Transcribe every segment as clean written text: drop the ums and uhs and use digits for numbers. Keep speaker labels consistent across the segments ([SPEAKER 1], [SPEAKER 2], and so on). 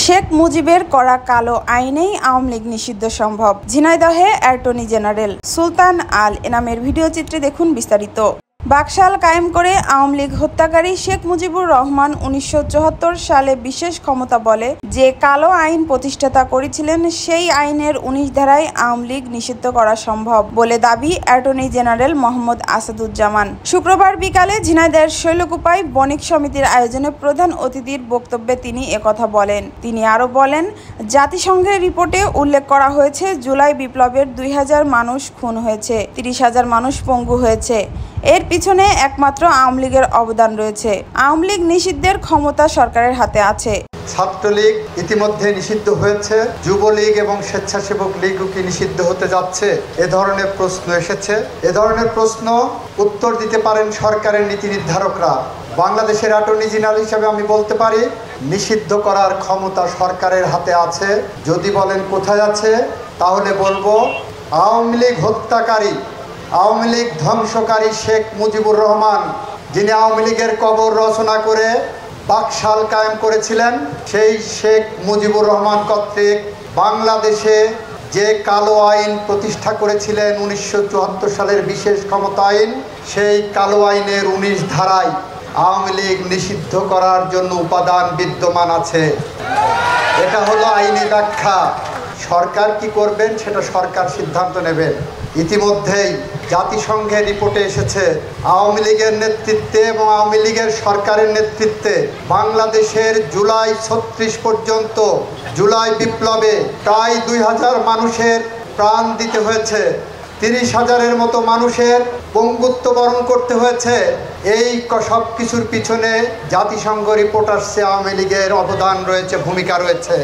[SPEAKER 1] শেখ মুজিবের করা কালো আইনেই আওয়ামী লীগ নিষিদ্ধ সম্ভব। ঝিনাইদহে অ্যাটর্নি জেনারেল সুলতান আল এনামের ভিডিও চিত্রে দেখুন বিস্তারিত। বাকশাল কায়েম করে আওয়ামী লীগ হত্যাকারী শেখ মুজিবুর রহমান 1974 সালে বিশেষ ক্ষমতা বলে যে কালো আইন প্রতিষ্ঠাতা করেছিলেন, সেই আইনের 19 ধারায় আওয়ামী লীগ নিষিদ্ধ করা সম্ভব বলে দাবি অ্যাটর্নি জেনারেল মোহাম্মদ আসাদুজ্জামান। শুক্রবার বিকালে ঝিনাইদহের শৈলকুপায় বণিক সমিতির আয়োজনে প্রধান অতিথির বক্তব্যে তিনি একথা বলেন। তিনি আরও বলেন, জাতিসংঘের রিপোর্টে উল্লেখ করা হয়েছে জুলাই বিপ্লবের 2000 মানুষ খুন হয়েছে, 30,000 মানুষ পঙ্গু হয়েছে। এর পিছনে একমাত্র আওয়ামী লীগের অবদান রয়েছে। আওয়ামী লীগ নিষিদ্ধের ক্ষমতা সরকারের হাতে আছে।
[SPEAKER 2] ছাত্রলীগ ইতিমধ্যে নিষিদ্ধ হয়েছে, যুবলীগ এবং স্বেচ্ছাসেবক লীগও কি নিষিদ্ধ হতে যাচ্ছে? এ ধরনের প্রশ্ন এসেছে। এ ধরনের প্রশ্ন উত্তর দিতে পারেন সরকারের নীতি নির্ধারকরা। বাংলাদেশের অ্যাটর্নি জেনারেল হিসেবে আমি বলতে পারি, নিষিদ্ধ করার ক্ষমতা সরকারের হাতে আছে। যদি বলেন কোথায় আছে, তাহলে বলবো আওয়ামী লীগ হত্যাকারী, আওয়ামী লীগ ধ্বংসকারী শেখ মুজিবুর রহমান, যিনি আওয়ামী লীগের কবর রচনা করে বাকশাল কায়েম করেছিলেন, সেই শেখ মুজিবুর রহমান কর্তৃক বাংলাদেশে যে কালো আইন প্রতিষ্ঠা করেছিলেন 1974 সালের বিশেষ ক্ষমতা আইন, সেই কালো আইনের 19 ধারায় আওয়ামী লীগ নিষিদ্ধ করার জন্য উপাদান বিদ্যমান আছে। এটা হলো আইনি ব্যাখ্যা। সরকার কি করবেন সেটা সরকার সিদ্ধান্ত নেবেন। ইতিমধ্যেই জাতিসংঘের রিপোর্টে এসেছে, আওয়ামী লীগের নেতৃত্বে এবং আওয়ামী লীগের সরকারের নেতৃত্বে বাংলাদেশের জুলাই 36 পর্যন্ত জুলাই বিপ্লবে প্রায় 2000 মানুষের প্রাণ দিতে হয়েছে, 30,000-এর মতো মানুষের পঙ্গুত্ব বরণ করতে হয়েছে। এই সব কিছুর পিছনে জাতিসংঘ রিপোর্ট আসছে, আওয়ামী লীগের অবদান রয়েছে, ভূমিকা রয়েছে।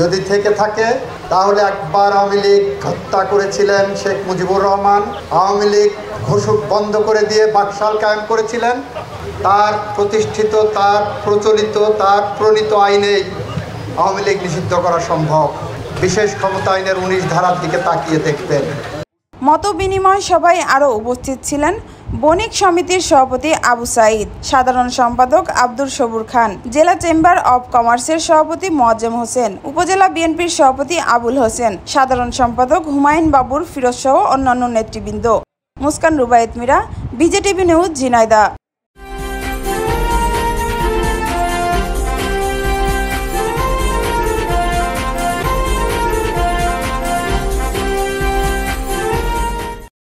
[SPEAKER 2] যদি থেকে থাকে তাহলে একবার আওয়ামী লীগ হত্যা করেছিলেন শেখ মুজিবুর রহমান, আওয়ামী লীগ ঘোষক বন্ধ করে দিয়ে বাকশাল কায়েম করেছিলেন, তার প্রতিষ্ঠিত, তার প্রচলিত, তার প্রণীত আইনেই আওয়ামী লীগ নিষিদ্ধ করা সম্ভব। বিশেষ ক্ষমতা আইনের 19 ধারার দিকে তাকিয়ে দেখতেন।
[SPEAKER 1] মত বিনিময় সভায় আরও উপস্থিত ছিলেন বণিক সমিতির সভাপতি আবু সাঈদ, সাধারণ সম্পাদক আব্দুল সবুর খান, জেলা চেম্বার অব কমার্সের সভাপতি মোয়াজ্জেম হোসেন, উপজেলা বিএনপির সভাপতি আবুল হোসেন, সাধারণ সম্পাদক হুমায়ুন বাবুর ফিরোজ সহ অন্যান্য নেতৃবৃন্দ। Muskan Rubayet Mira, BJTV news, Jhenaidah.